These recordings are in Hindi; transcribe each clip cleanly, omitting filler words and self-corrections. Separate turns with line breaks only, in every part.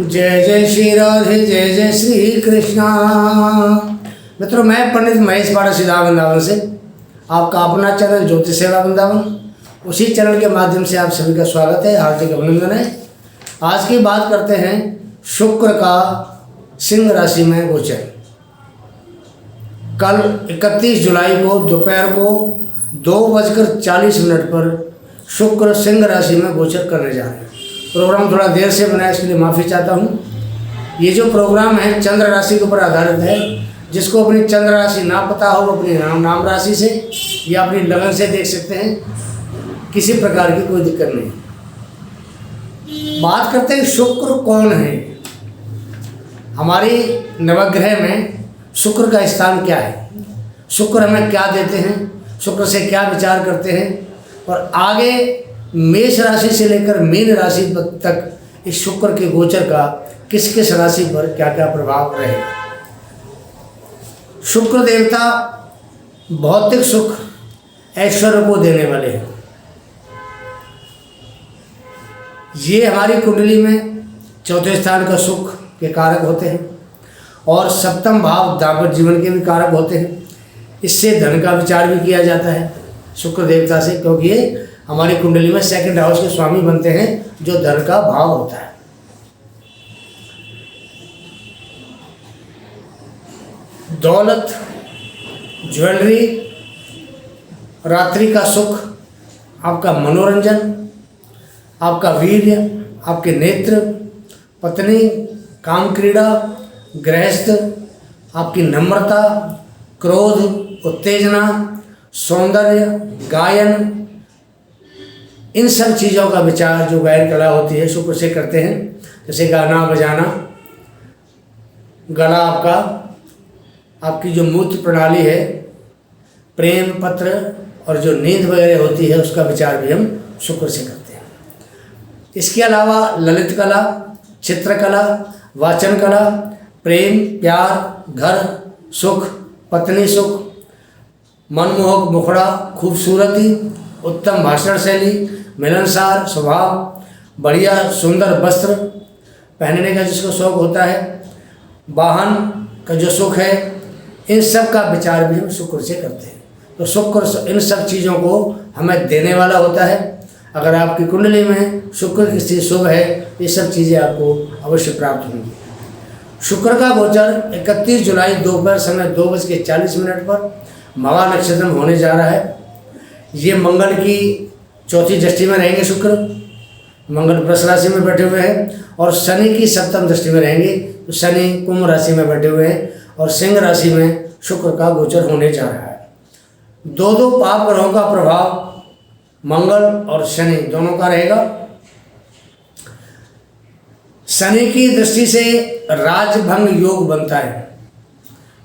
जय जय श्री राधे, जय जय श्री कृष्णा। मित्रों, मैं पंडित महेश पाड़ा सीधा वृंदावन से आपका अपना चैनल ज्योति सेवा वृंदावन, उसी चैनल के माध्यम से आप सभी का स्वागत है, हार्दिक अभिनंदन है। आज की बात करते हैं शुक्र का सिंह राशि में गोचर। कल 31 जुलाई को दोपहर को 2:40 पर शुक्र सिंह राशि में गोचर करने जा रहे हैं। प्रोग्राम थोड़ा देर से बनाया, इसके लिए माफ़ी चाहता हूँ। ये जो प्रोग्राम है चंद्र राशि के ऊपर आधारित है। जिसको अपनी चंद्र राशि ना पता हो, अपनी नाम राशि से या अपनी लगन से देख सकते हैं, किसी प्रकार की कोई दिक्कत नहीं। बात करते हैं शुक्र कौन है। हमारी नवग्रह में शुक्र का स्थान क्या है, शुक्र हमें क्या देते हैं, शुक्र से क्या विचार करते हैं, और आगे मेष राशि से लेकर मीन राशि तक इस शुक्र के गोचर का किस किस राशि पर क्या क्या प्रभाव रहेगा। शुक्र देवता भौतिक सुख ऐश्वर्य को देने वाले हैं। ये हमारी कुंडली में चौथे स्थान का सुख के कारक होते हैं और सप्तम भाव दाम्पत्य जीवन के भी कारक होते हैं। इससे धन का विचार भी किया जाता है शुक्र देवता से, क्योंकि ये हमारी कुंडली में सेकंड हाउस के स्वामी बनते हैं, जो धन का भाव होता है। दौलत, ज्वेलरी, रात्रि का सुख, आपका मनोरंजन, आपका वीर्य, आपके नेत्र, पत्नी, काम क्रीड़ा, गृहस्थ, आपकी नम्रता, क्रोध, उत्तेजना, सौंदर्य, गायन, इन सब चीज़ों का विचार जो गायन कला होती है शुक्र से करते हैं। जैसे गाना बजाना, गला आपका, आपकी जो मूत्र प्रणाली है, प्रेम पत्र और जो नींद वगैरह होती है, उसका विचार भी हम शुक्र से करते हैं। इसके अलावा ललित कला, चित्रकला, वाचन कला, प्रेम, प्यार, घर सुख, पत्नी सुख, मनमोहक मुखड़ा, खूबसूरती, उत्तम भाषण शैली, मिलनसार स्वभाव, बढ़िया सुंदर वस्त्र पहनने का जिसको शौक होता है, वाहन का जो सुख है, इन सब का विचार भी हम शुक्र से करते हैं। तो शुक्र इन सब चीज़ों को हमें देने वाला होता है। अगर आपकी कुंडली में शुक्र की स्थिति शुभ है, ये सब चीज़ें आपको अवश्य प्राप्त होंगी। शुक्र का गोचर 31 जुलाई दोपहर समय 2:40 पर मघा नक्षत्र में होने जा रहा है। ये मंगल की चौथी दृष्टि में रहेंगे। शुक्र मंगल वृष राशि में बैठे हुए हैं और शनि की सप्तम दृष्टि में रहेंगे। तो शनि कुंभ राशि में बैठे हुए हैं और सिंह राशि में शुक्र का गोचर होने जा रहा है। दो पाप ग्रहों का प्रभाव मंगल और शनि दोनों का रहेगा। शनि की दृष्टि से राजभंग योग बनता है।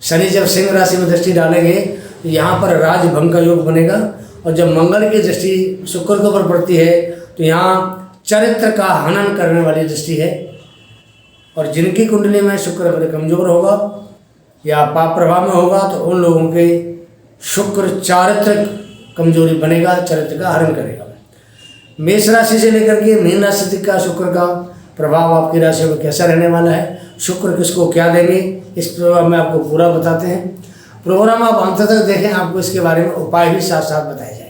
शनि जब सिंह राशि में दृष्टि डालेंगे तो यहाँ पर राजभंग का योग बनेगा, और जब मंगल की दृष्टि शुक्र के ऊपर पड़ती है तो यहाँ चरित्र का हनन करने वाली दृष्टि है। और जिनकी कुंडली में शुक्र बड़े कमजोर होगा या पाप प्रभाव में होगा, तो उन लोगों के शुक्र चारित्रिक कमजोरी बनेगा, चरित्र का हरण करेगा। मेष राशि से लेकर के मीन राशि तक का शुक्र का प्रभाव आपकी राशि में कैसा रहने वाला है, शुक्र किसको क्या देंगे, इस प्रोग्राम में आपको पूरा बताते हैं। प्रोग्राम आप अंत तक देखें, आपको इसके बारे में उपाय भी साथ साथ बताए जाएंगे।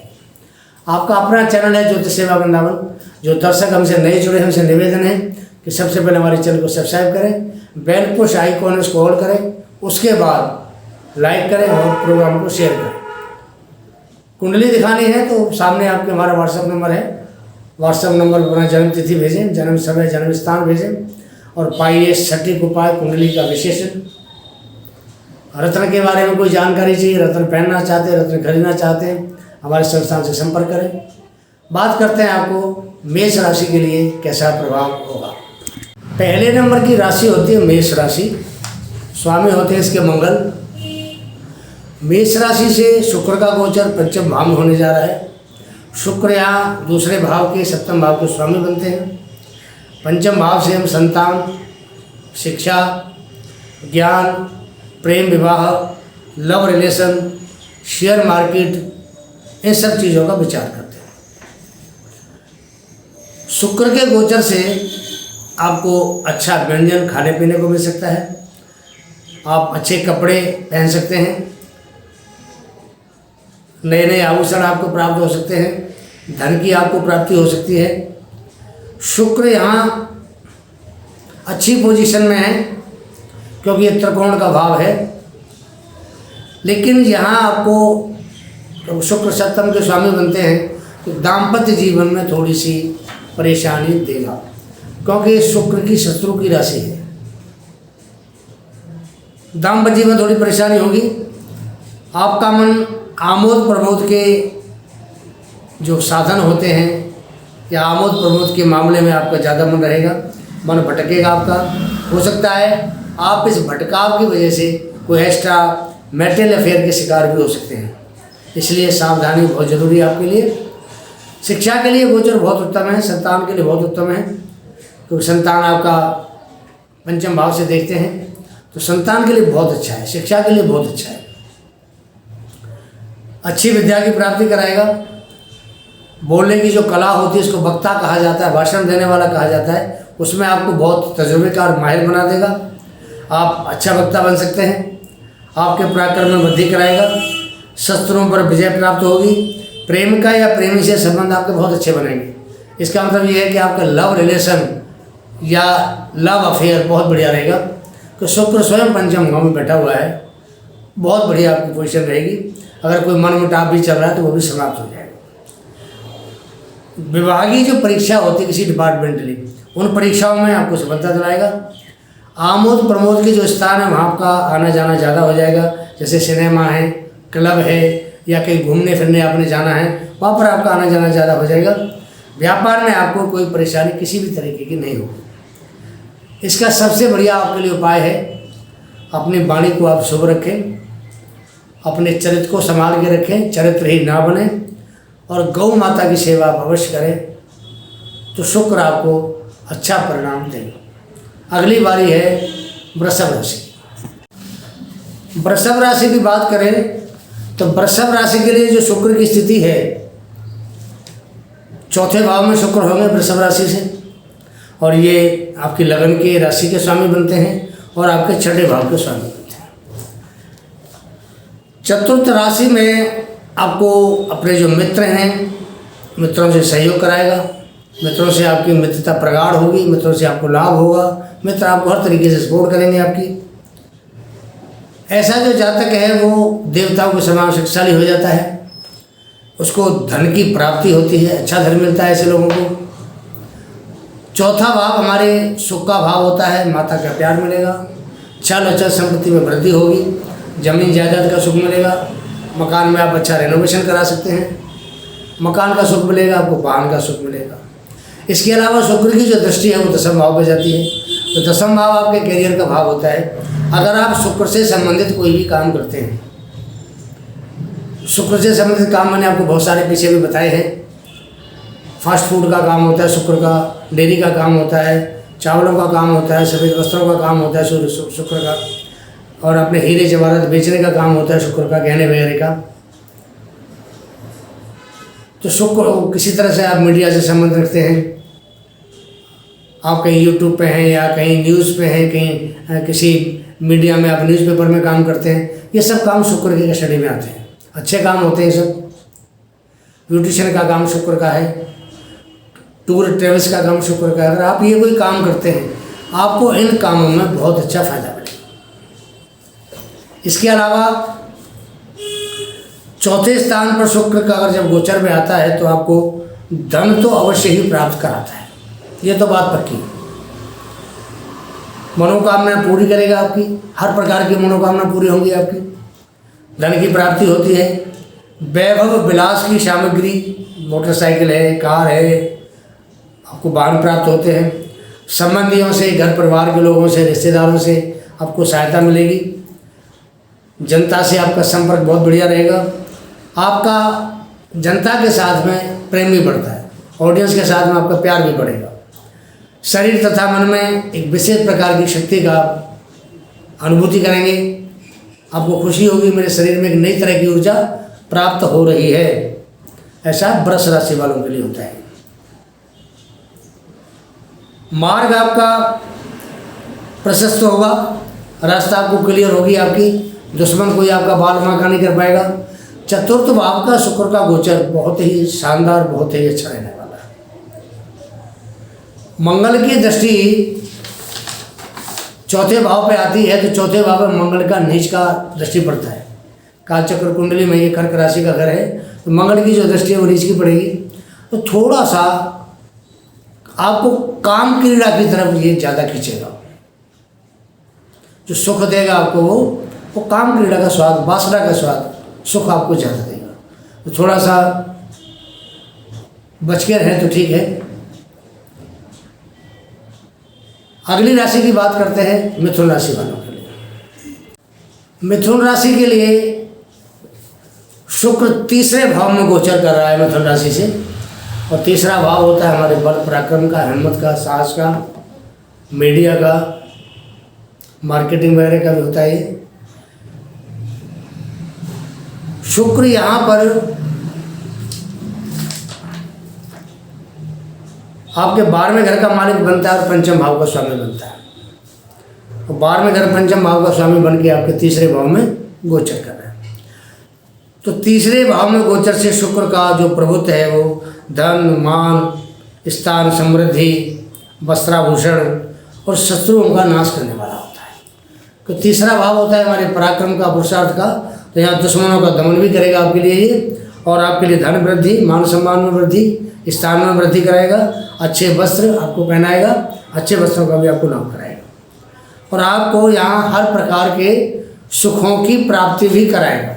आपका अपना चैनल है ज्योति सेवा वृंदावन। जो दर्शक हमसे नए जुड़े हैं, हमसे निवेदन है कि सबसे पहले हमारे चैनल को सब्सक्राइब करें, बेल पुश आइकॉन उसको होल्ड करें, उसके बाद लाइक करें और प्रोग्राम को शेयर करें। कुंडली दिखानी है तो सामने आपके हमारा व्हाट्सएप नंबर है। व्हाट्सएप नंबर पर अपना जन्म तिथि भेजें, जन्म समय, जन्म स्थान भेजें और पाइए सटीक उपाय, कुंडली का विशेषण। रत्न के बारे में कोई जानकारी चाहिए, रत्न पहनना चाहते हैं, रत्न खरीदना चाहते हैं, हमारे संस्थान से संपर्क करें। बात करते हैं आपको मेष राशि के लिए कैसा प्रभाव होगा। पहले नंबर की राशि होती है मेष राशि, स्वामी होते हैं इसके मंगल। मेष राशि से शुक्र का गोचर पंचम भाव में होने जा रहा है। शुक्र यहाँ दूसरे भाव के सप्तम भाव के स्वामी बनते हैं। पंचम भाव से हम संतान, शिक्षा, ज्ञान, प्रेम विवाह, लव रिलेशन, शेयर मार्केट, इन सब चीज़ों का विचार करते हैं। शुक्र के गोचर से आपको अच्छा व्यंजन खाने पीने को मिल सकता है, आप अच्छे कपड़े पहन सकते हैं, नए नए आभूषण आपको प्राप्त हो सकते हैं, धन की आपको प्राप्ति हो सकती है। शुक्र यहाँ अच्छी पोजीशन में है क्योंकि ये त्रिकोण का भाव है, लेकिन यहाँ आपको शुक्र सप्तम के स्वामी बनते हैं तो दाम्पत्य जीवन में थोड़ी सी परेशानी देगा, क्योंकि शुक्र की शत्रु की राशि है। दाम्पत्य जीवन में थोड़ी परेशानी होगी। आपका मन आमोद प्रमोद के जो साधन होते हैं या आमोद प्रमोद के मामले में आपका ज़्यादा मन रहेगा, मन भटकेगा आपका। हो सकता है आप इस भटकाव की वजह से कोई एक्स्ट्रा मैरिटल अफेयर के शिकार भी हो सकते हैं, इसलिए सावधानी बहुत ज़रूरी है आपके लिए। शिक्षा के लिए गोचर बहुत उत्तम है, संतान के लिए बहुत उत्तम है, क्योंकि संतान आपका पंचम भाव से देखते हैं तो संतान के लिए बहुत अच्छा है, शिक्षा के लिए बहुत अच्छा है। अच्छी विद्या की प्राप्ति कराएगा। बोलने की जो कला होती है उसको वक्ता कहा जाता है, भाषण देने वाला कहा जाता है, उसमें आपको बहुत तजुर्बेकार माहिर बना देगा। आप अच्छा वक्ता बन सकते हैं। आपके पराक्रम में वृद्धि कराएगा। शस्त्रों पर विजय प्राप्त होगी। प्रेमिका या प्रेमी से संबंध आपके बहुत अच्छे बनेंगे। इसका मतलब ये है कि आपका लव रिलेशन या लव अफेयर बहुत बढ़िया रहेगा। तो शुक्र स्वयं पंचम भाव में बैठा हुआ है, बहुत बढ़िया आपकी पोजीशन रहेगी। अगर कोई मनमुटाव भी चल रहा है तो वो भी समाप्त हो जाएगा। विभागीय जो परीक्षा होती है किसी डिपार्टमेंटली, उन परीक्षाओं में आपको सफलता दिलाएगा। आमोद प्रमोद के जो स्थान है वहाँ आपका आना जाना ज़्यादा हो जाएगा, जैसे सिनेमा है, क्लब है या कहीं घूमने फिरने आपने जाना है, वहाँ पर आपका आना जाना ज़्यादा हो जाएगा। व्यापार में आपको कोई परेशानी किसी भी तरीके की नहीं होगी। इसका सबसे बढ़िया आपके लिए उपाय है, अपनी वाणी को आप शुभ रखें, अपने चरित्र को संभाल के रखें, चरित्रहीन ना बने, और गौ माता की सेवा आप अवश्य करें तो शुक्र आपको अच्छा परिणाम देगा। अगली बारी है वृषभ राशि। वृषभ राशि की बात करें तो वृषभ राशि के लिए जो शुक्र की स्थिति है, चौथे भाव में शुक्र होंगे वृषभ राशि से, और ये आपकी लगन के राशि के स्वामी बनते हैं और आपके छठे भाव के स्वामी बनते हैं। चतुर्थ राशि में आपको अपने जो मित्र हैं, मित्रों से सहयोग कराएगा, मित्रों से आपकी मित्रता प्रगाढ़ होगी, मित्रों से आपको लाभ होगा, मित्र आपको हर तरीके से सपोर्ट करेंगे आपकी। ऐसा जो जातक है वो देवताओं के समान शक्तिशाली हो जाता है, उसको धन की प्राप्ति होती है, अच्छा धन मिलता है ऐसे लोगों को। चौथा भाव हमारे सुख का भाव होता है, माता का प्यार मिलेगा, छल अचल संपत्ति में वृद्धि होगी, जमीन जायदाद का सुख मिलेगा, मकान में आप अच्छा रेनोवेशन करा सकते हैं, मकान का सुख मिलेगा, आपको वाहन का सुख मिलेगा। इसके अलावा शुक्र की जो दृष्टि है वो दशम भाव पे जाती है, तो दशम भाव आपके करियर का भाव होता है। अगर आप शुक्र से संबंधित कोई भी काम करते हैं, शुक्र से संबंधित काम मैंने आपको बहुत सारे पीछे भी बताए हैं। फास्ट फूड का काम होता है शुक्र का, डेयरी का काम होता है, चावलों का काम होता है, सफ़ेद वस्त्रों का काम होता है शुक्र का, और अपने हीरे जवाहरात बेचने का काम होता है शुक्र का, गहने वगैरह का। तो शुक्र किसी तरह से आप मीडिया से संबंध रखते हैं, आप कहीं यूट्यूब पे हैं या कहीं न्यूज़ पे हैं, कहीं किसी मीडिया में आप न्यूज़पेपर में काम करते हैं, ये सब काम शुक्र की कस्टडी में आते हैं, अच्छे काम होते हैं सब। ब्यूटिशियन का काम शुक्र का है, टूर ट्रेवल्स का काम शुक्र का है। अगर आप ये कोई काम करते हैं आपको इन कामों में बहुत अच्छा फायदा मिलेगा। इसके अलावा चौथे स्थान पर शुक्र का अगर जब गोचर में आता है तो आपको धन तो अवश्य ही प्राप्त कराता है, ये तो बात पक्की है। मनोकामना पूरी करेगा आपकी, हर प्रकार की मनोकामना पूरी होंगी आपकी, धन की प्राप्ति होती है। वैभव विलास की सामग्री, मोटरसाइकिल है, कार है, आपको वाहन प्राप्त होते हैं। संबंधियों से, घर परिवार के लोगों से, रिश्तेदारों से आपको सहायता मिलेगी। जनता से आपका संपर्क बहुत बढ़िया रहेगा। आपका जनता के साथ में प्रेम भी बढ़ता है, ऑडियंस के साथ में आपका प्यार भी बढ़ेगा। शरीर तथा मन में एक विशेष प्रकार की शक्ति का अनुभूति करेंगे, आपको खुशी होगी, मेरे शरीर में एक नई तरह की ऊर्जा प्राप्त हो रही है। ऐसा वृष राशि वालों के लिए होता है। मार्ग आपका प्रशस्त होगा, रास्ता आपको क्लियर होगी, आपकी दुश्मन कोई आपका बाल बांका नहीं कर पाएगा। चतुर्थ भाव का शुक्र का गोचर बहुत ही शानदार, बहुत ही अच्छा रहने वाला है। मंगल की दृष्टि चौथे भाव पे आती है, तो चौथे भाव में मंगल का नीच का दृष्टि पड़ता है। कालचक्र कुंडली में ये कर्क राशि का घर है, तो मंगल की जो दृष्टि है वो नीच की पड़ेगी, तो थोड़ा सा आपको काम क्रीड़ा की तरफ ये ज़्यादा खींचेगा। जो सुख देगा आपको वो काम क्रीड़ा का स्वाद, वासना का स्वाद, सुख आपको ज़्यादा देगा। तो थोड़ा सा बच के रहें तो ठीक है। अगली राशि की बात करते हैं मिथुन राशि वालों के लिए। मिथुन राशि के लिए शुक्र तीसरे भाव में गोचर कर रहा है मिथुन राशि से, और तीसरा भाव होता है हमारे बल पराक्रम का, हिम्मत का, साहस का, मीडिया का, मार्केटिंग वगैरह का भी होता है ये। शुक्र यहाँ पर आपके 12वें घर का मालिक बनता है और पंचम भाव का स्वामी बनता है। तो 12वें घर पंचम भाव का स्वामी बन के आपके तीसरे भाव में गोचर कर रहा है। तो तीसरे भाव में गोचर से शुक्र का जो प्रभुत्व है वो धन, मान, स्थान, समृद्धि, वस्त्राभूषण और शत्रुओं का नाश करने वाला होता है। तो तीसरा भाव होता है हमारे पराक्रम का, पुरुषार्थ का, तो यहाँ दुश्मनों का दमन भी करेगा आपके लिए ये, और आपके लिए धन वृद्धि, मान सम्मान में वृद्धि, स्थान में वृद्धि कराएगा, अच्छे वस्त्र आपको पहनाएगा, अच्छे वस्त्रों का भी आपको लाभ कराएगा, और आपको यहाँ हर प्रकार के सुखों की प्राप्ति भी कराएगा।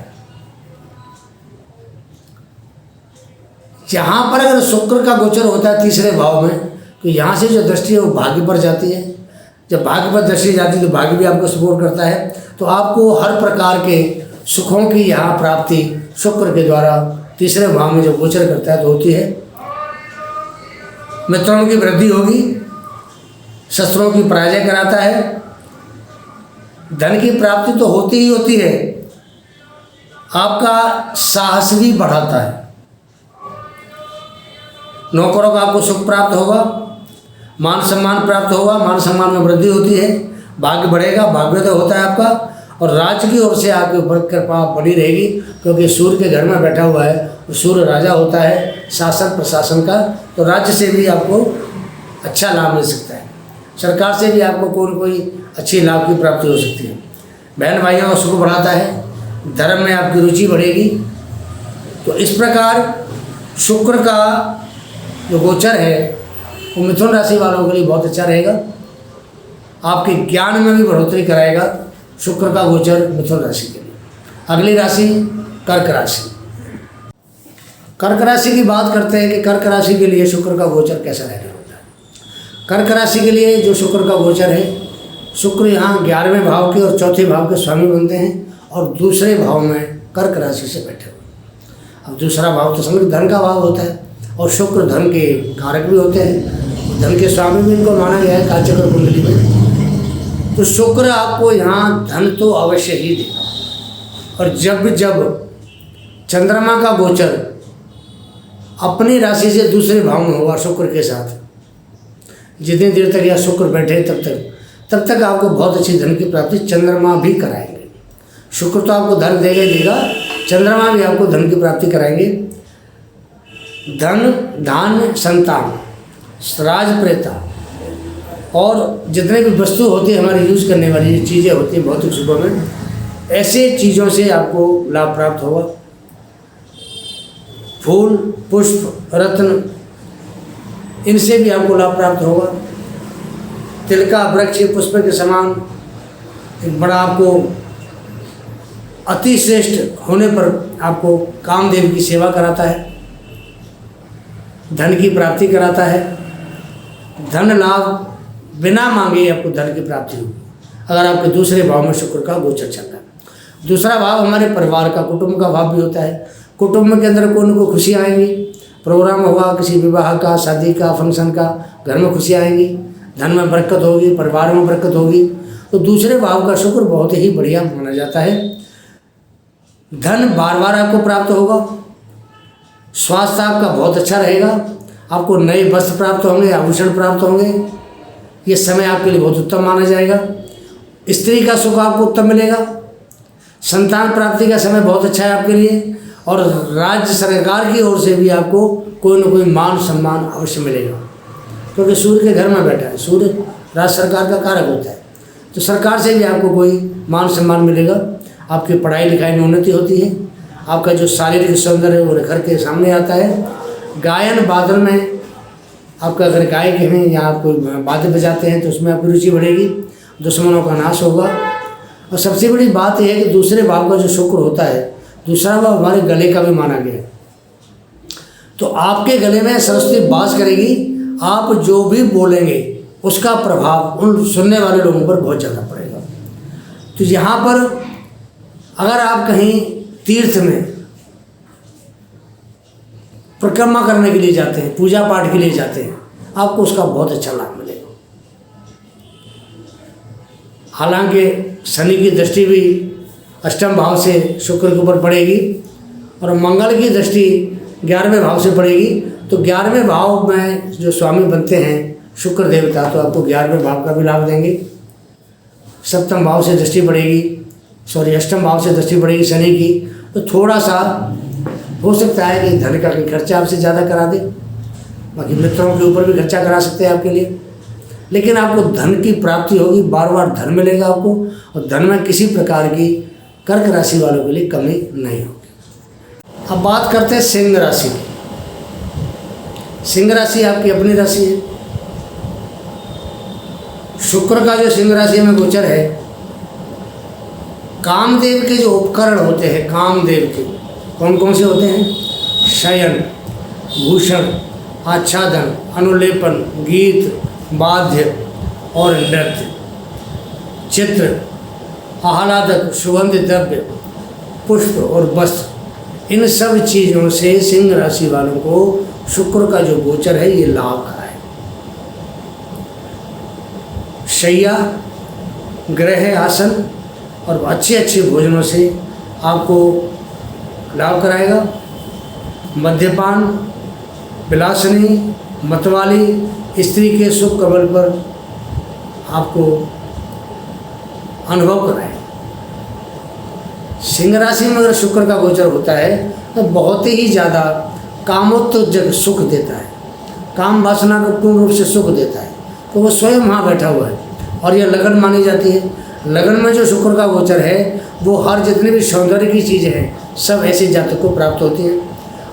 यहाँ पर अगर शुक्र का गोचर होता है तीसरे भाव में, तो यहाँ से जो दृष्टि है वो भाग्य पर जाती है। जब भाग्य पर दृष्टि जाती है तो भाग्य भी आपको सपोर्ट करता है, तो आपको हर प्रकार के सुखों की यहाँ प्राप्ति शुक्र के द्वारा तीसरे भाव में जब गोचर करता है तो होती है। मित्रों की वृद्धि होगी, शस्त्रों की पराजय कराता है, धन की प्राप्ति तो होती ही होती है, आपका साहस भी बढ़ाता है, नौकरों का आपको सुख प्राप्त होगा, मान सम्मान प्राप्त होगा, मान सम्मान में वृद्धि होती है, भाग्य बढ़ेगा, भाग्योदय होता है आपका, और राज्य की ओर से आपके ऊपर कृपा बनी रहेगी, क्योंकि सूर्य के घर में बैठा हुआ है, और सूर्य राजा होता है शासन प्रशासन का, तो राज्य से भी आपको अच्छा लाभ मिल सकता है, सरकार से भी आपको कोई न कोई अच्छी लाभ की प्राप्ति हो सकती है। बहन भाइयों का सुख बढ़ाता है, धर्म में आपकी रुचि बढ़ेगी। तो इस प्रकार शुक्र का जो गोचर है वो मिथुन राशि वालों के लिए बहुत अच्छा रहेगा, आपके ज्ञान में भी बढ़ोतरी कराएगा शुक्र का गोचर मिथुन राशि के लिए। अगली राशि कर्क राशि। कर्क राशि की बात करते हैं कि कर्क राशि के लिए शुक्र का गोचर कैसा रहने होता है। कर्क राशि के लिए जो शुक्र का गोचर है, शुक्र यहाँ 11वें भाव के और चौथे भाव के स्वामी बनते हैं, और दूसरे भाव में कर्क राशि से बैठे हुए। अब दूसरा भाव तो समझ धन का भाव होता है, और शुक्र धन के कारक भी होते हैं, धन के स्वामी भी इनको माना गया है कालचक्र कुंडली में। तो शुक्र आपको यहाँ धन तो अवश्य ही देगा, और जब जब चंद्रमा का गोचर अपनी राशि से दूसरे भाव में होगा शुक्र के साथ, जितनी देर तक यह शुक्र बैठे तब तक आपको बहुत अच्छी धन की प्राप्ति चंद्रमा भी कराएंगे। शुक्र तो आपको धन देगा ही देगा, चंद्रमा भी आपको धन की प्राप्ति कराएंगे। धन, धान्य, संतान, राज प्रेता और जितने भी वस्तु होती है हमारी यूज़ करने वाली जो चीज़ें होती हैं भौतिक सुखों में, ऐसे चीज़ों से आपको लाभ प्राप्त होगा। फूल, पुष्प, रत्न, इनसे भी आपको लाभ प्राप्त होगा। तिल का वृक्ष पुष्प के समान एक बड़ा आपको अति श्रेष्ठ होने पर आपको कामदेव की सेवा कराता है, धन की प्राप्ति कराता है। धन लाभ बिना मांगे आपको धन की प्राप्ति होगी अगर आपके दूसरे भाव में शुक्र का गोचर चल रहा है। दूसरा भाव हमारे परिवार का, कुटुंब का भाव भी होता है। कुटुंब के अंदर कोई न कोई खुशियाँ आएंगी, प्रोग्राम होगा किसी विवाह का, शादी का, फंक्शन का, घर में खुशियाँ आएंगी, धन में बरकत होगी, परिवार में बरकत होगी। तो दूसरे भाव का शुक्र बहुत ही बढ़िया माना जाता है। धन बार बार आपको प्राप्त होगा, स्वास्थ्य आपका बहुत अच्छा रहेगा, आपको नए वस्त्र प्राप्त होंगे, आभूषण प्राप्त होंगे, ये समय आपके लिए बहुत उत्तम माना जाएगा। स्त्री का सुख आपको उत्तम मिलेगा। संतान प्राप्ति का समय बहुत अच्छा है आपके लिए। और राज्य सरकार की ओर से भी आपको कोई न कोई मान सम्मान अवश्य मिलेगा, क्योंकि सूर्य के घर में बैठा है। सूर्य राज्य सरकार का कारक होता है, तो सरकार से भी आपको कोई मान सम्मान मिलेगा। आपकी पढ़ाई लिखाई में उन्नति होती है। आपका जो शारीरिक सौंदर्य है वो निखर के सामने आता है। गायन वादन में आपका अगर गायक हैं या आप कोई वाद्य बजाते हैं तो उसमें आपकी रुचि बढ़ेगी। दुश्मनों का नाश होगा। और सबसे बड़ी बात यह है कि दूसरे भाव का जो शुक्र होता है, दूसरा भाव हमारे गले का भी माना गया है। तो आपके गले में सरस्वती वास करेगी। आप जो भी बोलेंगे उसका प्रभाव उन सुनने वाले लोगों पर बहुत ज़्यादा पड़ेगा। तो यहाँ पर अगर आप कहीं तीर्थ में परिक्रमा करने के लिए जाते हैं, पूजा पाठ के लिए जाते हैं, आपको उसका बहुत अच्छा लाभ मिलेगा। हालांकि शनि की दृष्टि भी अष्टम भाव से शुक्र के ऊपर पड़ेगी और मंगल की दृष्टि 11वें भाव से पड़ेगी। तो 11वें भाव में जो स्वामी बनते हैं शुक्र देवता, तो आपको 11वें भाव का भी लाभ देंगे। सप्तम भाव से दृष्टि पड़ेगी, अष्टम भाव से दृष्टि पड़ेगी शनि की, तो थोड़ा सा हो सकता है कि धन का भी खर्चा आपसे ज़्यादा करा दे। बाकी मित्रों के ऊपर भी खर्चा करा सकते हैं आपके लिए, लेकिन आपको धन की प्राप्ति होगी। बार बार धन मिलेगा आपको, और धन में किसी प्रकार की कर्क राशि वालों के लिए कमी नहीं होगी। अब बात करते हैं सिंह राशि की। सिंह राशि आपकी अपनी राशि है। शुक्र का जो सिंह राशि में गोचर है, कामदेव के जो उपकरण होते हैं, कामदेव के कौन कौन से होते हैं? शयन, भूषण, आच्छादन, अनुलेपन, गीत, वाद्य और नृत्य, चित्र, आह्लादक, सुगंधित द्रव्य, पुष्प और वस्त्र, इन सब चीज़ों से सिंह राशि वालों को शुक्र का जो गोचर है ये लाभ का है। शैया, ग्रह, आसन और अच्छे अच्छे भोजनों से आपको लाभ कराएगा। मद्यपान, विलासनी, मतवाली स्त्री के सुख कबल पर आपको अनुभव कराएगा। सिंह राशि में अगर शुक्र का गोचर होता है तो बहुत ही ज़्यादा कामोत्तेजक सुख देता है, काम वासना को पूर्ण रूप से सुख देता है। तो वो स्वयं वहाँ बैठा हुआ है और यह लगन मानी जाती है। लगन में जो शुक्र का गोचर है वो हर जितने भी सौंदर्य की चीज़ें हैं सब ऐसे जातक को प्राप्त होती हैं।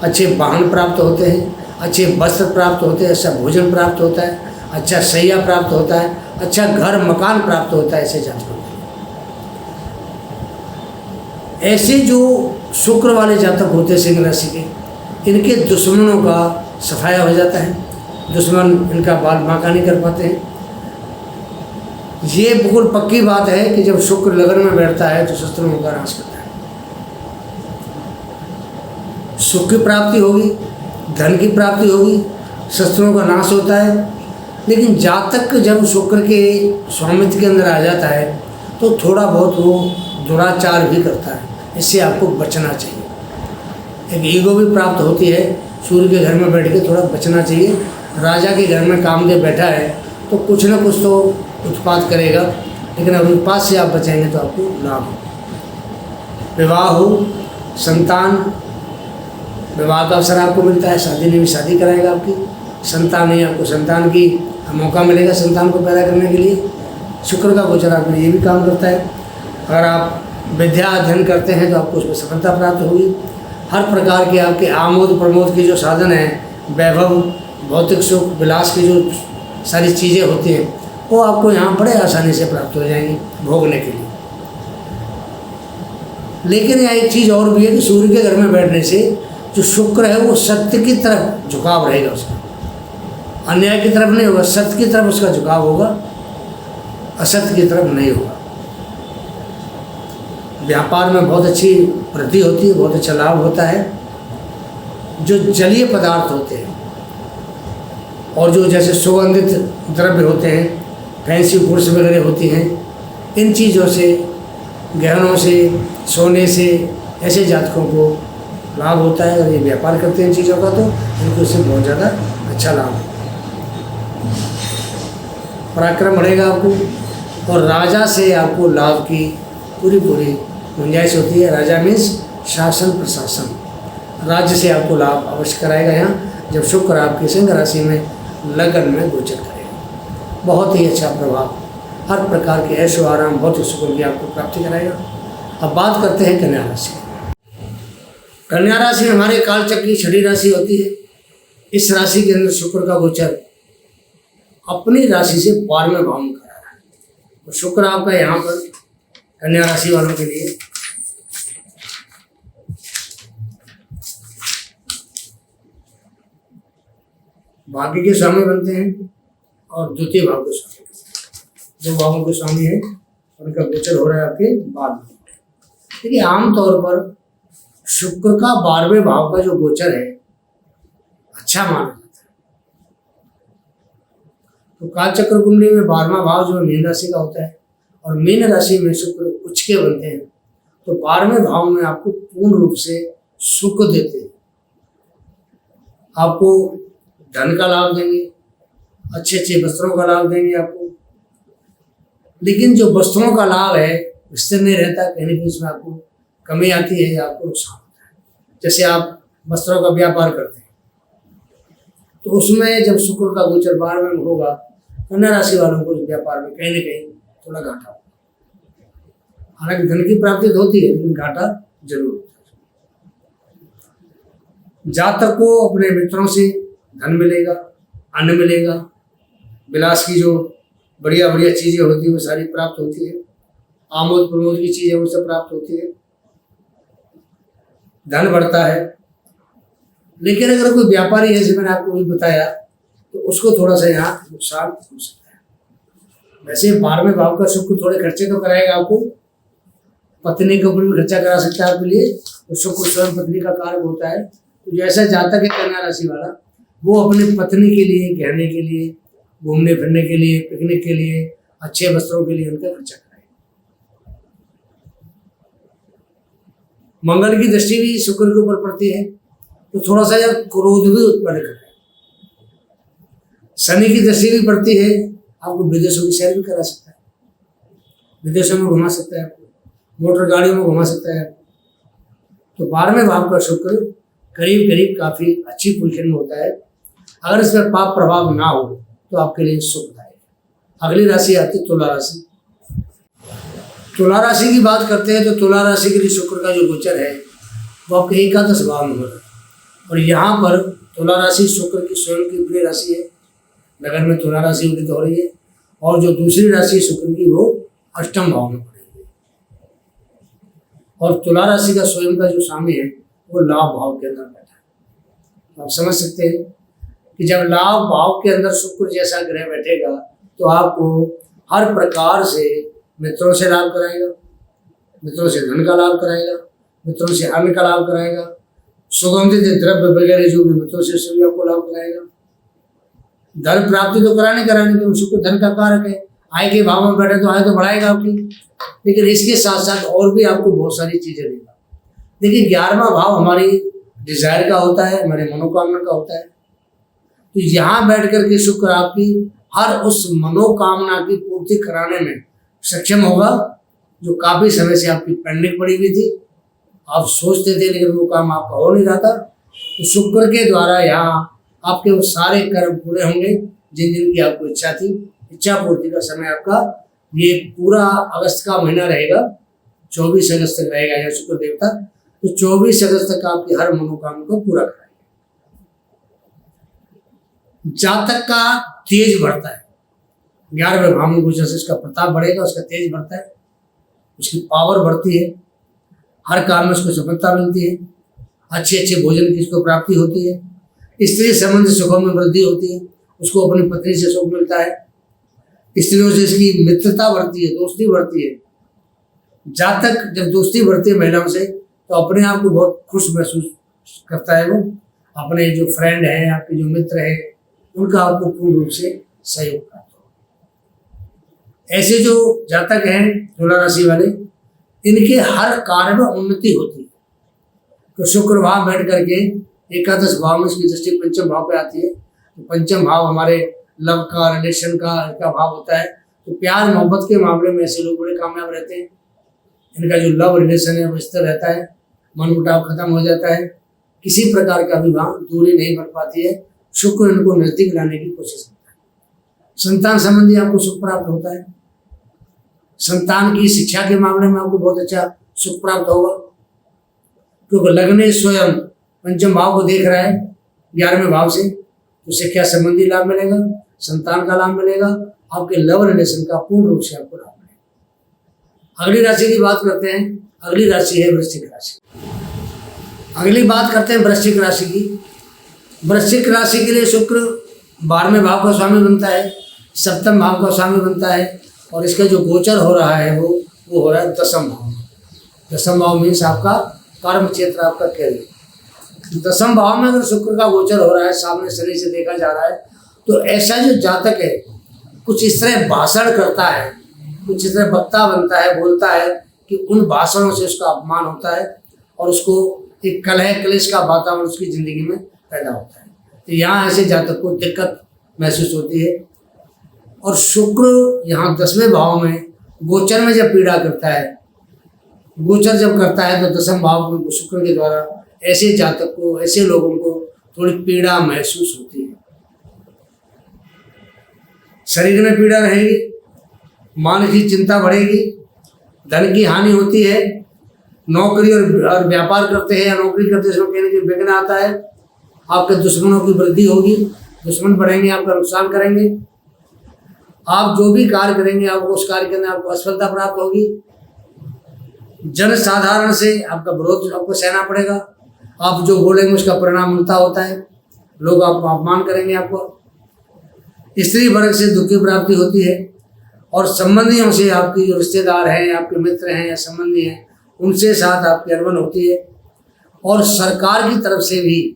अच्छे वाहन प्राप्त होते हैं, अच्छे वस्त्र प्राप्त होते हैं, अच्छा भोजन प्राप्त होता है, अच्छा शैया प्राप्त होता है, अच्छा घर मकान प्राप्त होता है ऐसे जातकों को। ऐसे जो शुक्र वाले जातक होते हैं सिंह राशि के, इनके दुश्मनों का सफाया हो जाता है। दुश्मन इनका बाल बांका नहीं कर पाते हैं। ये बिल्कुल पक्की बात है कि जब शुक्र लगन में बैठता है तो शत्रुओं का नाश करता है। सुख की प्राप्ति होगी, धन की प्राप्ति होगी, शत्रुओं का नाश होता है। लेकिन जातक जब शुक्र के स्वामित्व के अंदर आ जाता है तो थोड़ा बहुत वो दुराचार भी करता है। इससे आपको बचना चाहिए। एक ईगो भी प्राप्त होती है। सूर्य के घर में बैठ के थोड़ा बचना चाहिए। राजा के घर में कामदेव बैठा है तो कुछ ना कुछ तो उत्पात करेगा, लेकिन अगर उत्पात से आप बचेंगे तो आपको लाभ हो। विवाह हो, संतान, विवाह का अवसर आपको मिलता है। शादी नहीं भी शादी कराएगा आपकी। संतान नहीं, आपको संतान की मौका मिलेगा संतान को पैदा करने के लिए। शुक्र का गोचर आपके लिए ये भी काम करता है। अगर आप विद्या अध्ययन करते हैं तो आपको उसमें सफलता प्राप्त होगी। हर प्रकार के आपके आमोद प्रमोद के जो साधन हैं, वैभव, भौतिक सुख, विलास की जो सारी चीज़ें होती हैं वो आपको यहाँ बड़े आसानी से प्राप्त हो जाएंगी भोगने के लिए। लेकिन यहाँ एक चीज़ और भी है कि सूर्य के घर में बैठने से जो शुक्र है वो सत्य की तरफ झुकाव रहेगा उसका। अन्याय की तरफ नहीं होगा, सत्य की तरफ उसका झुकाव होगा, असत्य की तरफ नहीं होगा। व्यापार में बहुत अच्छी वृद्धि होती है, बहुत अच्छा लाभ होता है। जो जलीय पदार्थ होते हैं और जो जैसे सुगंधित द्रव्य होते हैं, फैंसी गुड्स वगैरह होती हैं, इन चीज़ों से, गहनों से, सोने से ऐसे जातकों को लाभ होता है। अगर ये व्यापार करते हैं इन चीज़ों का तो इनको इससे बहुत ज़्यादा अच्छा लाभ है। पराक्रम बढ़ेगा आपको, और राजा से आपको लाभ की पूरी गुंजाइश होती है। राजा मीन्स शासन प्रशासन, राज्य से आपको लाभ अवश्य कराएगा यहाँ जब शुक्र आपकी सिंह राशि में लगन में गोचर करेगा। बहुत ही अच्छा प्रभाव, हर प्रकार के ऐशो आराम, बहुत ही सुकून की आपको प्राप्ति कराएगा। अब बात करते हैं कन्या राशि। कन्या राशि हमारे कालचक्र की छठी राशि होती है। इस राशि के अंदर शुक्र का गोचर अपनी राशि से 12वें भाव में करा है। तो शुक्र आपका यहाँ पर कन्या राशि वालों के लिए भाग्य के स्वामी बनते हैं और द्वितीय भाव के स्वामी, 2 भावों के स्वामी है, उनका गोचर हो रहा है आपके बाद में। देखिए आमतौर पर शुक्र का 12वें भाव का जो गोचर है अच्छा माना जाता है। तो कालचक्र कुंडली में 12वां भाव जो मीन राशि का होता है और मीन राशि में शुक्र उच्च के बनते हैं, तो 12वें भाव में आपको पूर्ण रूप से सुख देते हैं, आपको धन का लाभ देंगे, अच्छे अच्छे वस्त्रों का लाभ देंगे आपको। लेकिन जो वस्त्रों का लाभ है स्थिर नहीं रहता, कहीं ना कहीं इसमें आपको कमी आती है या आपको नुकसान होता है। जैसे आप वस्त्रों का व्यापार करते हैं तो उसमें जब शुक्र का गोचर 12वें में होगा, कन्या राशि वालों को व्यापार में कहीं ना कहीं थोड़ा घाटा होगा। हालांकि धन की प्राप्ति तो होती है लेकिन घाटा जरूर होता है। जातक को अपने मित्रों से धन मिलेगा, अन्न मिलेगा, विलास की जो बढ़िया बढ़िया चीजें होती है वो सारी प्राप्त होती है, आमोद प्रमोद की चीजें उनसे प्राप्त होती है, धन बढ़ता है। लेकिन अगर कोई व्यापारी है, जैसे मैंने आपको भी बताया, तो उसको थोड़ा सा यहाँ नुकसान हो सकता है। वैसे 12वें भाव का शुक्र थोड़े खर्चे तो कराएगा आपको, पत्नी के ऊपर भी खर्चा करा सकता है आपके लिए, तो शुक्र स्वयं पत्नी का कारक होता है। तो जैसा जातक है कन्या राशि वाला, वो अपनी पत्नी के लिए, कहने के लिए, घूमने फिरने के लिए, पिकनिक के लिए, अच्छे वस्त्रों के लिए उनका खर्चा कराएगा। मंगल की दृष्टि भी शुक्र के ऊपर पड़ती है तो थोड़ा सा यार क्रोध भी उत्पन्न करे। शनि की दृष्टि भी पड़ती है, आपको विदेशों की सैर भी करा सकता है, विदेशों में घुमा सकता है, आपको मोटर गाड़ियों में घुमा सकता है। तो 12वें भाव का शुक्र करीब करीब काफी अच्छी पोजीशन में होता है। अगर इसमें पाप प्रभाव ना हो तो आपके लिए सुखदायक है। अगली राशि आती है तुला राशि। तुला राशि की बात करते हैं तो तुला राशि के लिए शुक्र का जो गोचर है वो आपके एकादश भाव में हो रहा है, और यहाँ पर तुला राशि शुक्र की स्वयं की प्रिय राशि है, लगन में तुला राशि उदित हो रही है, और जो दूसरी राशि शुक्र की वो अष्टम भाव में पड़ेगी। और तुला राशि का स्वयं का जो स्वामी है वो लाभ भाव के अंदर बैठा है। तो आप समझ सकते हैं कि जब लाभ भाव के अंदर शुक्र जैसा ग्रह बैठेगा तो आपको हर प्रकार से मित्रों से लाभ कराएगा, मित्रों से धन का लाभ कराएगा, मित्रों से अन्न का लाभ कराएगा, सुगंधित द्रव्य वगैरह जो भी मित्रों से सभी आपको लाभ कराएगा। धन प्राप्ति तो कराने के शुक्र धन का कारक है, आय के भाव में बैठे तो आय तो बढ़ाएगा आपकी, लेकिन इसके साथ साथ और भी आपको बहुत सारी चीजें देगा। देखिए 11वां भाव हमारी डिजायर का होता है, हमारे मनोकामना का होता है। तो यहाँ बैठ करके शुक्र आपकी हर उस मनोकामना की पूर्ति कराने में सक्षम होगा जो काफी समय से आपकी पेंडिंग पड़ी हुई थी, आप सोचते थे लेकिन वो काम आपका हो नहीं रहा था। तो शुक्र के द्वारा यहाँ आपके वो सारे कर्म पूरे होंगे जिन जिन की आपको इच्छा थी। इच्छा पूर्ति का समय आपका ये पूरा अगस्त का महीना रहेगा, 24 अगस्त तक रहेगा यहाँ शुक्र देवता। तो 24 अगस्त तक आपकी हर मनोकामना को पूरा कराएंगे। जातक का तेज बढ़ता है, 11वें भाव में गोचर से उसका प्रताप बढ़ेगा, उसका तेज बढ़ता है, उसकी पावर बढ़ती है, हर काम में उसको सफलता मिलती है, अच्छे अच्छे भोजन की उसको प्राप्ति होती है, स्त्री संबंध सुखों में वृद्धि होती है, उसको अपनी पत्नी से सुख मिलता है, स्त्रियों से इसकी मित्रता बढ़ती है, दोस्ती बढ़ती है। जातक जब दोस्ती बढ़ती है महिलाओं से तो अपने आप को बहुत खुश महसूस करता है, वो अपने जो फ्रेंड हैं, आपके जो मित्र हैं, उनका आपको पूर्ण रूप से सहयोग प्राप्त हो। ऐसे जो जातक हैं तुला राशि वाले, इनके हर कार्य में उन्नति होती है। तो शुक्र भाव बैठ करके एकादश भाव में इसकी दृष्टि पंचम भाव पे आती है। तो पंचम भाव हमारे लव का, रिलेशन का भाव होता है। तो प्यार मोहब्बत के मामले में ऐसे लोग बड़े कामयाब रहते हैं। इनका जो लव रिलेशन है वो स्थिर रहता है, मनमुटाव खत्म हो जाता है, किसी प्रकार का भी वहाँ दूरी नहीं बन पाती है। शुक्र इनको नजदीक लाने की कोशिश करता है। संतान संबंधी आपको सुख प्राप्त होता है। संतान की शिक्षा के मामले में आपको बहुत अच्छा सुख प्राप्त होगा, क्योंकि लग्न स्वयं पंचम भाव को देख रहा है 11वें भाव से, तो शिक्षा संबंधी लाभ मिलेगा, संतान का लाभ मिलेगा, आपके लव रिलेशन का पूर्ण रूप से आपको लाभ मिलेगा। अगली राशि की बात करते हैं। अगली राशि है वृश्चिक राशि। अगली बात करते हैं वृश्चिक राशि की। वृश्चिक राशि के लिए शुक्र 12वें भाव का स्वामी बनता है, सप्तम भाव का स्वामी बनता है, और इसका जो गोचर हो रहा है वो हो रहा है दसम भाव में। दसम भाव मीन्स आपका कर्म क्षेत्र, आपका कैरियर। दसम भाव में अगर शुक्र का गोचर हो रहा है, सामने शनि से देखा जा रहा है, तो ऐसा जो जातक है कुछ इस तरह भाषण करता है, कुछ इस तरह वक्ता बनता है, बोलता है कि उन भाषणों से उसका अपमान होता है और उसको एक कलह क्लेश का वातावरण उसकी ज़िंदगी में पैदा होता है। तो यहाँ ऐसे जातक को दिक्कत महसूस होती है। और शुक्र यहाँ 10वें भाव में गोचर में जब पीड़ा करता है, गोचर जब करता है, तो दसम भाव में शुक्र के द्वारा ऐसे जातक को, ऐसे लोगों को थोड़ी पीड़ा महसूस होती है। शरीर में पीड़ा रहेगी, मानसिक चिंता बढ़ेगी, धन की हानि होती है। नौकरी और व्यापार करते हैं या नौकरी करते समय कहीं ना कहीं विघ्न आता है। आपके दुश्मनों की वृद्धि होगी, दुश्मन बढ़ेंगे, आपका नुकसान करेंगे। आप जो भी कार्य करेंगे आपको उस कार्य के अंदर आपको असफलता प्राप्त होगी। जन साधारण से आपका विरोध आपको सहना पड़ेगा। आप जो बोलेंगे उसका परिणाम उल्टा होता है, लोग आपको अपमान करेंगे। आपको स्त्री वर्ग से दुख की प्राप्ति होती है, और संबंधियों से, आपकी जो रिश्तेदार हैं, आपके मित्र हैं या संबंधी हैं, उनसे साथ आपकी अनबन होती है। और सरकार की तरफ से भी,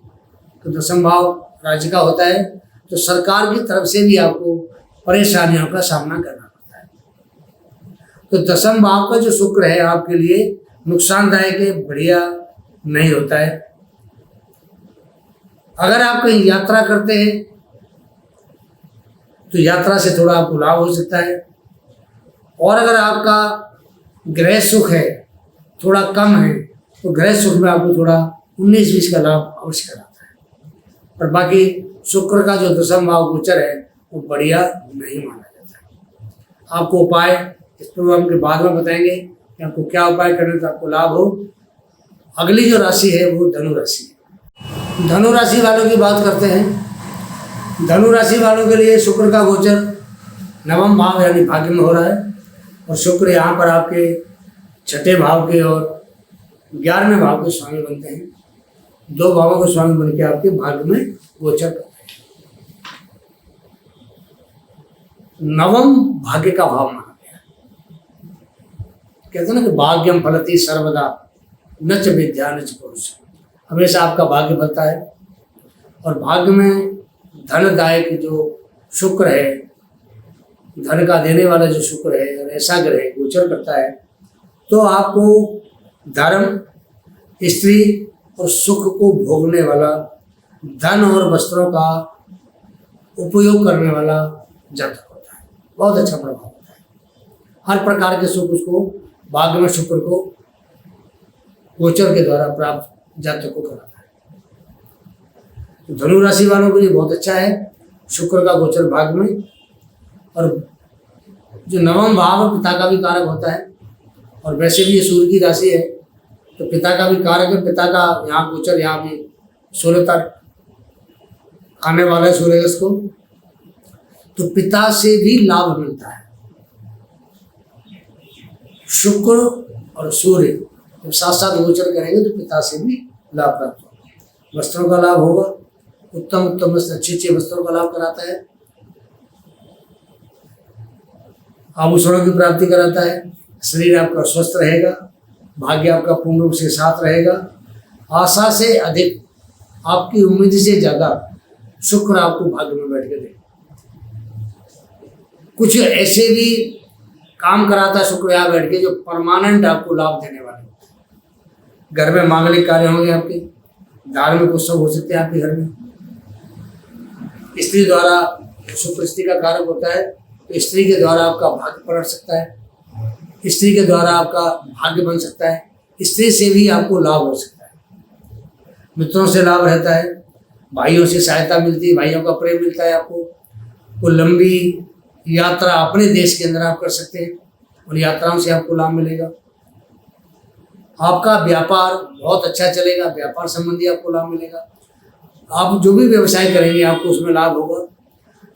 तो दसम भाव राज्य का होता है, तो सरकार की तरफ से भी आपको परेशानियों का सामना करना पड़ता है। तो दसम भाव का जो शुक्र है आपके लिए नुकसानदायक है, बढ़िया नहीं होता है। अगर आप कहीं यात्रा करते हैं तो यात्रा से थोड़ा आपको लाभ हो सकता है। और अगर आपका गृह सुख है थोड़ा कम है, तो गृह सुख में आपको थोड़ा 19-20 का लाभ अवश्य कराता है। पर बाकी शुक्र का जो दसम भाव गोचर है वो बढ़िया नहीं माना जाता है। आपको उपाय इस प्रोग्राम के बाद में बताएंगे कि आपको क्या उपाय करने से आपको लाभ हो। अगली जो राशि है वो धनु राशि है। धनु राशि वालों की बात करते हैं। धनु राशि वालों के लिए शुक्र का गोचर 9वें भाव यानी भाग्य में हो रहा है, और शुक्र यहाँ पर आपके 6ठे भाव के और 11वें भाव के स्वामी बनते हैं। 2 भावों के स्वामी बन के आपके भाग्य में गोचर करते हैं। 9वां भाग्य का भाव माना गया। कहते हैं ना कि भाग्यम फलति सर्वदा न च विद्या न च पुरुष। हमेशा आपका भाग्य फलता है, और भाग्य में धनदायक जो शुक्र है, धन का देने वाला जो शुक्र है, और ऐसा ग्रह गोचर करता है, तो आपको धर्म, स्त्री और सुख को भोगने वाला, धन और वस्त्रों का उपयोग करने वाला जातक होता है। बहुत अच्छा प्रभाव होता है। हर प्रकार के सुख उसको भाग्य में शुक्र को गोचर के द्वारा प्राप्त जातक को कराता है। तो धनु राशि वालों के लिए बहुत अच्छा है शुक्र का गोचर भाग्य में। और जो 9वां भाव पिता का भी कारक होता है, और वैसे भी ये सूर्य की राशि है तो पिता का भी कारक है। पिता का यहाँ गोचर यहाँ भी 16 तक आने वाला है, सूर्य को, तो पिता से भी लाभ मिलता है। शुक्र और सूर्य जब साथ साथ गोचर करेंगे तो पिता से भी लाभ प्राप्त होगा। वस्त्रों का लाभ होगा, उत्तम उत्तम वस्त्र, अच्छे वस्त्रों का लाभ कराता है, आभूषणों की प्राप्ति कराता है। शरीर आपका स्वस्थ रहेगा, भाग्य आपका पूर्ण रूप से साथ रहेगा। आशा से अधिक, आपकी उम्मीद से ज़्यादा शुक्र आपको भाग्य में बैठ के देगा। कुछ ऐसे भी काम कराता है शुक्र यहाँ बैठ के जो परमानेंट आपको लाभ देने वाले होते हैं। घर में मांगलिक कार्य होंगे, आपके धार्मिक उत्सव हो सकते हैं आपके घर में, स्त्री द्वारा शुक्र स्त्री का कारक होता है, तो स्त्री के द्वारा आपका भाग्य पलट सकता है, स्त्री के द्वारा आपका भाग्य बन सकता है, स्त्री से भी आपको लाभ हो सकता है, मित्रों से लाभ रहता है, भाइयों से सहायता मिलती है, भाइयों का प्रेम मिलता है आपको। वो लंबी यात्रा अपने देश के अंदर आप कर सकते हैं, उन यात्राओं से आपको लाभ मिलेगा। आपका व्यापार बहुत अच्छा चलेगा, व्यापार संबंधी आपको लाभ मिलेगा। आप जो भी व्यवसाय करेंगे आपको उसमें लाभ होगा।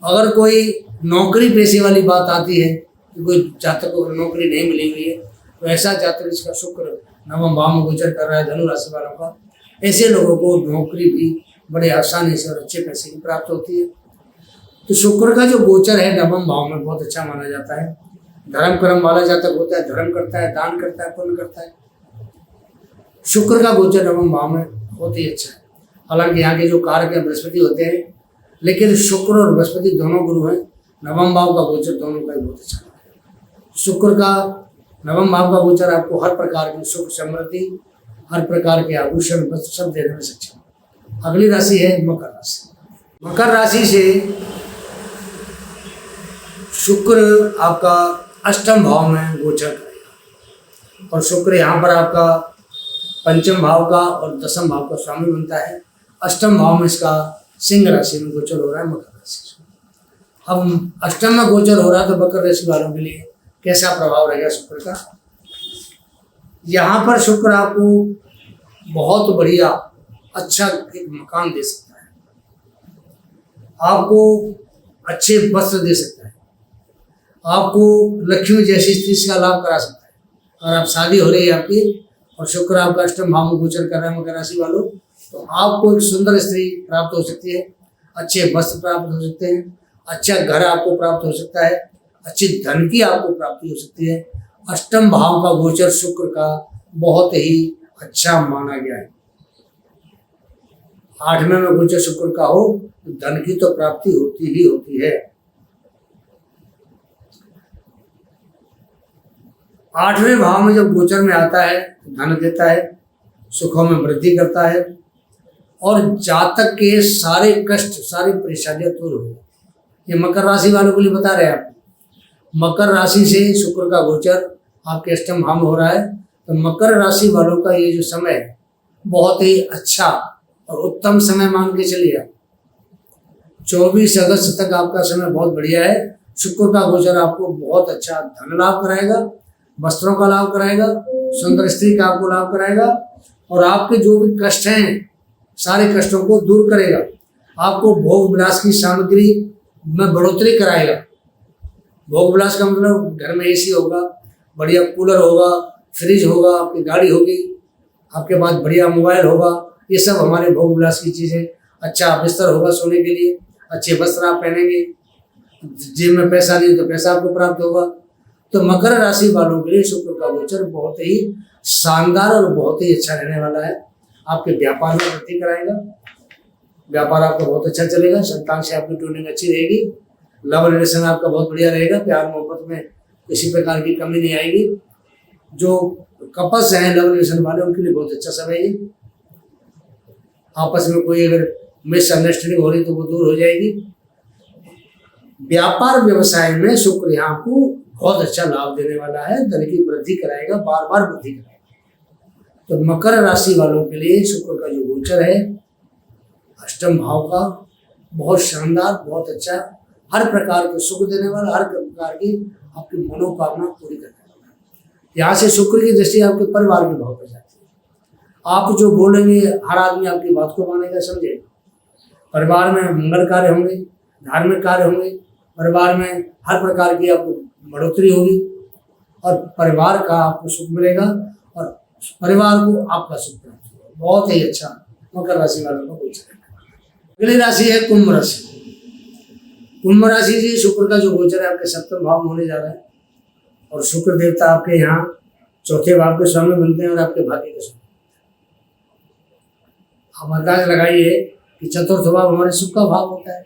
अगर कोई नौकरी पेशे वाली बात आती है कि कोई जातक को नौकरी नहीं मिली हुई है, तो ऐसा जातक जिसका शुक्र नवम भाव में गोचर कर रहा है, धनु राशि वालों का, ऐसे लोगों को नौकरी भी बड़े आसानी से और अच्छे पैसे की प्राप्त होती है। तो शुक्र का जो गोचर है नवम भाव में बहुत अच्छा माना जाता है। धर्म कर्म वाला जातक होता है, धर्म करता है, दान करता है, पुण्य करता है। शुक्र का गोचर नवम भाव में बहुत ही अच्छा है। हालांकि यहाँ के जो कारक है बृहस्पति होते हैं, लेकिन शुक्र और बृहस्पति दोनों गुरु हैं। नवम भाव का गोचर दोनों का ही बहुत अच्छा है। शुक्र का नवम भाव का गोचर आपको हर प्रकार की सुख समृद्धि, हर प्रकार के आभूषण वस्त्र सब देने में सक्षम। अगली राशि है मकर राशि। मकर राशि से शुक्र आपका अष्टम भाव में गोचर करेगा, और शुक्र यहाँ पर आपका पंचम भाव का और दसम भाव का स्वामी बनता है। अष्टम भाव में इसका सिंह राशि में गोचर हो रहा है मकर राशि से। अब अष्टम में गोचर हो रहा है तो मकर राशि वालों के लिए कैसा प्रभाव रहेगा शुक्र का। यहाँ पर शुक्र आपको बहुत बढ़िया अच्छा एक मकान दे सकता है, आपको अच्छे वस्त्र दे सकता है, आपको लक्ष्मी जैसी स्त्री का लाभ करा सकता है। अगर आप शादी हो रही है आपकी और शुक्र आपका अष्टम भाव में गोचर कर रहा है मकर राशि वालों, तो आपको एक सुंदर स्त्री प्राप्त हो सकती है, अच्छे वस्त्र प्राप्त हो सकते हैं, अच्छा घर आपको प्राप्त हो सकता है, अच्छी धन की आपको प्राप्ति हो सकती है। अष्टम भाव का गोचर शुक्र का बहुत ही अच्छा माना गया है। आठवें में गोचर शुक्र का हो तो धन की तो प्राप्ति होती ही होती है। आठवें भाव में जब गोचर में आता है तो धन देता है, सुखों में वृद्धि करता है, और जातक के सारे कष्ट सारी परेशानियां दूर हो जाती। ये मकर राशि वालों के लिए बता रहे हैं आपको। मकर राशि से शुक्र का गोचर आपके अष्टम भाव में हो रहा है, तो मकर राशि वालों का ये जो समय है बहुत ही अच्छा और उत्तम समय मान के चलिए आप। 24 अगस्त तक आपका समय बहुत बढ़िया है। शुक्र का गोचर आपको बहुत अच्छा धन लाभ कराएगा, वस्त्रों का लाभ कराएगा, सुंदर स्त्री का आपको लाभ कराएगा, और आपके जो भी कष्ट हैं सारे कष्टों को दूर करेगा। आपको भोग विलास की सामग्री में बढ़ोतरी कराएगा। भोग विलास का मतलब घर में एसी होगा, बढ़िया कूलर होगा, फ्रिज होगा, आपकी गाड़ी होगी, आपके पास बढ़िया मोबाइल होगा, ये सब हमारे भोग विलास की चीज़ें। अच्छा बिस्तर होगा सोने के लिए, अच्छे वस्त्र आप पहनेंगे, जेब में पैसा नहीं तो पैसा आपको प्राप्त होगा। तो मकर राशि वालों के लिए शुक्र का गोचर बहुत ही शानदार और बहुत ही अच्छा रहने वाला है। आपके व्यापार में वृद्धि कराएगा, व्यापार आपका बहुत अच्छा चलेगा, संतान से आपकी ट्यूनिंग अच्छी रहेगी, लव रिलेशन आपका बहुत बढ़िया रहेगा, प्यार मोहब्बत में किसी प्रकार की कमी नहीं आएगी। जो कपल्स हैं लव रिलेशन वाले उनके लिए बहुत अच्छा समय है। आपस में कोई अगर मिसअंडरस्टैंडिंग हो रही तो वो दूर हो जाएगी। व्यापार व्यवसाय में शुक्र यहाँ आपको बहुत अच्छा लाभ देने वाला है, धन की वृद्धि कराएगा, बार बार वृद्धि कराएगा। तो मकर राशि वालों के लिए शुक्र का जो गोचर है अष्टम भाव का बहुत शानदार, बहुत अच्छा, हर प्रकार के सुख देने वाला, हर प्रकार की आपकी मनोकामना पूरी करने वाला। यहाँ से शुक्र की दृष्टि आपके परिवार के भाव पर जाती है। आप जो बोलेंगे हर आदमी आपकी बात को मानेगा, समझेगा। परिवार में मंगल कार्य होंगे, धार्मिक कार्य होंगे, परिवार में हर प्रकार की आपको बढ़ोतरी होगी, और परिवार का आपको सुख मिलेगा, और परिवार को आपका सुख प्राप्त होगा। बहुत ही अच्छा मकर राशि वालों का गोचर है। अगली राशि है कुंभ राशि। कुंभ राशि जी शुक्र का जो गोचर है आपके सप्तम भाव में होने जा रहा है, और शुक्र देवता आपके यहाँ चौथे भाव के स्वामी बनते हैं और आपके भाग्य के स्वामी। आप अंदाज लगाइए कि चतुर्थ भाव हमारे सुख का भाव होता है।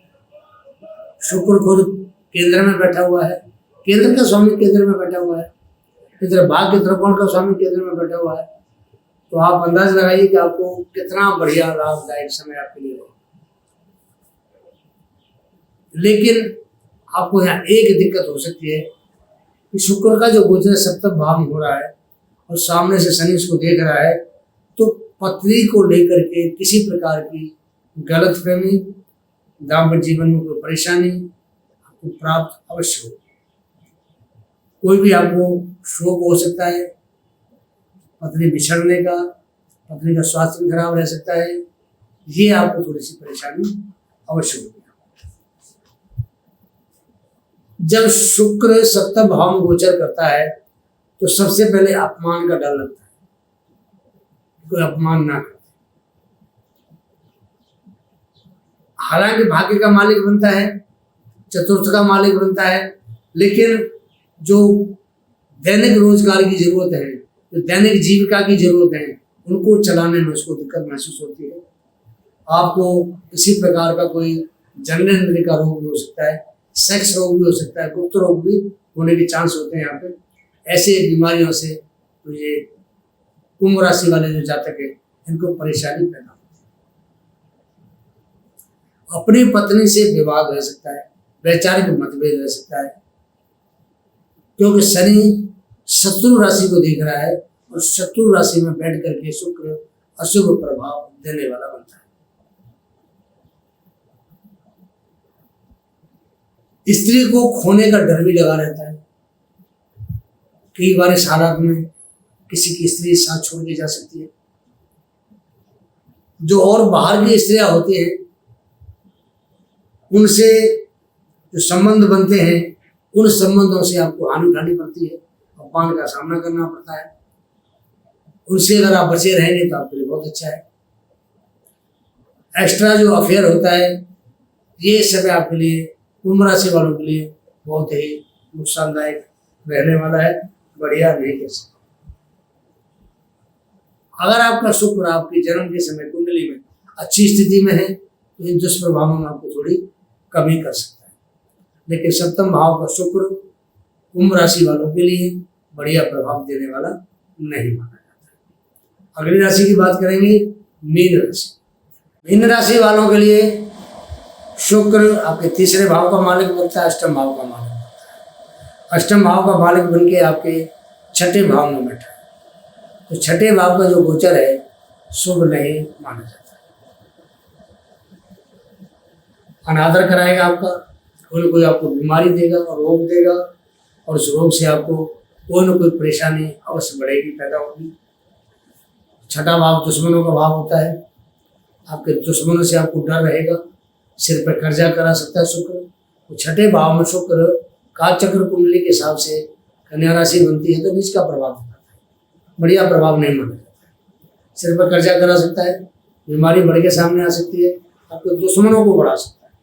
शुक्र खुद केंद्र में बैठा हुआ है, केंद्र का स्वामी केंद्र में बैठा हुआ है, इधर भाग्य त्रिकोण का स्वामी केंद्र में बैठा हुआ है। तो आप अंदाज लगाइए कि आपको कितना बढ़िया लाभदायक समय आपके लिए हो। लेकिन आपको यहाँ एक दिक्कत हो सकती है कि शुक्र का जो गोचर सप्तम भाव में हो रहा है और सामने से शनि उसको देख रहा है, तो पत्नी को लेकर के किसी प्रकार की गलतफहमी, दाम्पत्य जीवन में कोई परेशानी आपको प्राप्त अवश्य हो। कोई भी आपको शोक हो सकता है, पत्नी बिछड़ने का, पत्नी का स्वास्थ्य भी खराब रह सकता है, ये आपको थोड़ी सी परेशानी अवश्य होगी। जब शुक्र सप्तम भाव में गोचर करता है तो सबसे पहले अपमान का डर लगता है, कोई अपमान ना करे। हालांकि भाग्य का मालिक बनता है, चतुर्थ का मालिक बनता है, लेकिन जो दैनिक रोजगार की जरूरत है, जो दैनिक जीविका की जरूरत है, उनको चलाने में उसको दिक्कत महसूस होती है। आपको किसी प्रकार का कोई जननेंद्रिय का रोग भी हो सकता है, सेक्स रोग भी हो सकता है, गुप्त रोग भी होने के चांस होते हैं यहाँ पे। ऐसे बीमारियों से तो ये कुंभ राशि वाले जो जातक है, इनको परेशानी पैदा होती है। अपनी पत्नी से विवाद रह सकता है, वैचारिक मतभेद रह सकता है, क्योंकि शनि शत्रु राशि को देख रहा है और शत्रु राशि में बैठ करके शुक्र अशुभ प्रभाव देने वाला बनता है। स्त्री को खोने का डर भी लगा रहता है। कई बार इस हालात में किसी की स्त्री साथ छोड़ के जा सकती है। जो और बाहर की स्त्रियां होती हैं, उनसे जो संबंध बनते हैं, उन संबंधों से आपको हानि उठानी पड़ती है, अपमान का सामना करना पड़ता है। उनसे अगर आप बचे रहेंगे तो आपके लिए बहुत अच्छा है। एक्स्ट्रा जो अफेयर होता है, ये समय आपके लिए, कुंभ राशि वालों के लिए बहुत ही नुकसानदायक रहने वाला है, बढ़िया नहीं कह सकते। अगर आपका शुक्र आपके जन्म के समय कुंडली में अच्छी स्थिति में है तो इन दुष्प्रभावों में आपको थोड़ी कमी कर सकता है, लेकिन सप्तम भाव का शुक्र कुंभ राशि वालों के लिए बढ़िया प्रभाव देने वाला नहीं माना जाता है। अगली राशि की बात करेंगे, मीन राशि। मीन राशि वालों के लिए शुक्र आपके तीसरे भाव का मालिक बनता है, अष्टम भाव का मालिक बनता है। अष्टम भाव का मालिक बनके आपके छठे भाव में बैठा है, तो छठे भाव का जो गोचर है शुभ नहीं माना जाता है। अनादर कराएगा आपका, कोई ना कोई आपको बीमारी देगा और रोग देगा, और उस रोग से आपको कोई ना कोई परेशानी अवश्य बढ़ेगी, पैदा होगी। छठा भाव दुश्मनों का भाव होता है, आपके दुश्मनों से आपको डर रहेगा, सिर पर कर्जा करा सकता है शुक्र। तो छठे भाव में शुक्र कालचक्र कुंडली के हिसाब से कन्या राशि बनती है तो नीच का प्रभाव दिखाता है, बढ़िया प्रभाव नहीं माना जाता है। सिर पर कर्जा करा सकता है, बीमारी बढ़ के सामने आ सकती है, आपके दुश्मनों को बढ़ा सकता है।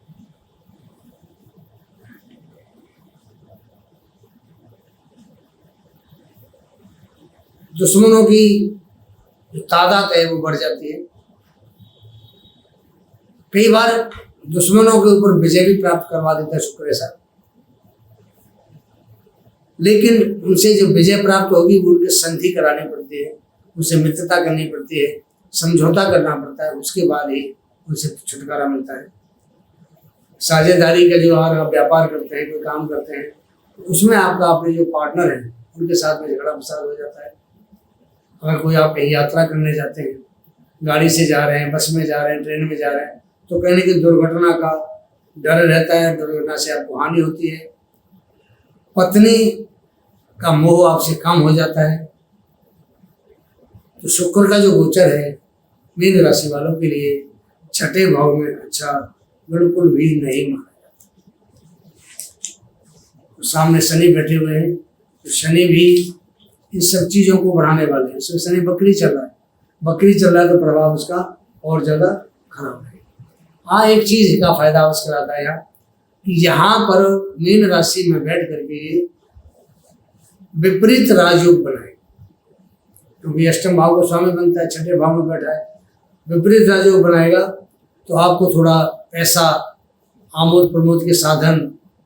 दुश्मनों की जो तादाद है वो बढ़ जाती है। कई बार दुश्मनों के ऊपर विजय भी प्राप्त करवा देता है शुक्र ऐसा, लेकिन उनसे जो विजय प्राप्त होगी वो उनके संधि करानी पड़ती है, उनसे मित्रता करनी पड़ती है, समझौता करना पड़ता है, उसके बाद ही उनसे छुटकारा मिलता है। साझेदारी का जो आप व्यापार करते हैं, कोई काम करते हैं, तो उसमें आपका अपने जो पार्टनर हैं उनके साथ में झगड़ा फसाद हो जाता है। अगर कोई आप कहीं यात्रा करने जाते हैं, गाड़ी से जा रहे हैं, बस में जा रहे हैं, ट्रेन में जा रहे हैं, तो कहने की दुर्घटना का डर रहता है, दुर्घटना से आपको हानि होती है। पत्नी का मोह आपसे कम हो जाता है। तो शुक्र का जो गोचर है मीन राशि वालों के लिए छठे भाव में अच्छा बिल्कुल भी नहीं माना जाता। तो सामने शनि बैठे हुए हैं, तो शनि भी इन सब चीज़ों को बढ़ाने वाले हैं। इसमें शनि बकरी चल रहा है, बकरी चल रहा है तो प्रभाव उसका और ज़्यादा खराब है। हाँ, एक चीज़ का फायदा अवश्य कराता है यहाँ कि यहाँ पर मीन राशि में बैठ करके विपरीत राजयोग बनाए, क्योंकि अष्टम भाव का स्वामी बनता है, छठे भाव में बैठा है, विपरीत राजयोग बनाएगा तो आपको थोड़ा पैसा, आमोद प्रमोद के साधन,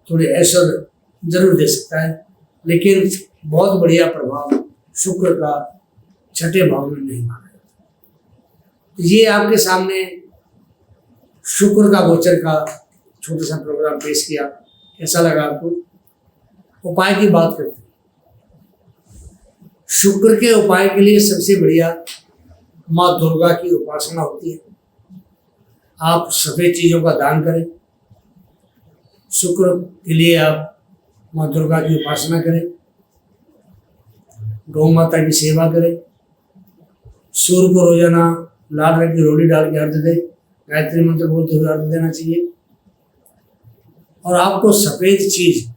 थोड़े ऐश्वर्य जरूर दे सकता है, लेकिन बहुत बढ़िया प्रभाव शुक्र का छठे भाव में नहीं माना जाता। ये आपके सामने शुक्र का गोचर का छोटा सा प्रोग्राम पेश किया, कैसा लगा आपको? उपाय की बात करते हैं। शुक्र के उपाय के लिए सबसे बढ़िया माँ दुर्गा की उपासना होती है। आप सफ़ेद चीज़ों का दान करें। शुक्र के लिए आप माँ दुर्गा की उपासना करें, गौ माता की सेवा करें, सूर्य को रोजाना लाल रंग की रोटी डाल के अर्घ्य दें, गायत्री मंत्र बोलते हुए अर्घ्य देना चाहिए। और आपको सफ़ेद चीज़,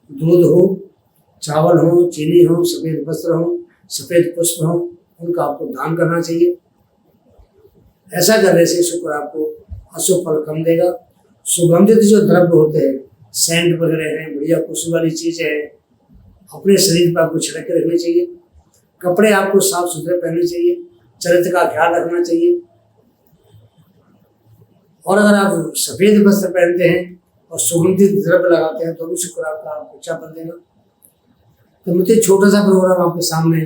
दूध हो, चावल हो, चीनी हो, सफ़ेद वस्त्र हो, सफ़ेद पुष्प हो, उनका आपको दान करना चाहिए। ऐसा करने से शुक्र आपको अशुभ फल कम देगा। सुगंधित जो द्रव्य होते हैं, सेंट वगैरह हैं, बढ़िया खुशबू वाली चीज़ें हैं, अपने शरीर पर आपको छिड़क के रखने चाहिए। कपड़े आपको साफ सुथरे पहनने चाहिए, चरित्र का ख्याल रखना चाहिए। और अगर आप सफ़ेद वस्त्र पहनते हैं और सुगंधित द्रव्य लगाते हैं तो भी शुक्र आपका अच्छा फल देगा। तो मुझे छोटा सा प्रोग्राम आपके सामने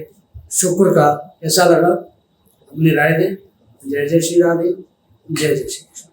शुक्र का कैसा लगा, अपनी राय दें। जय जय श्री राधे, जय जय श्री कृष्ण।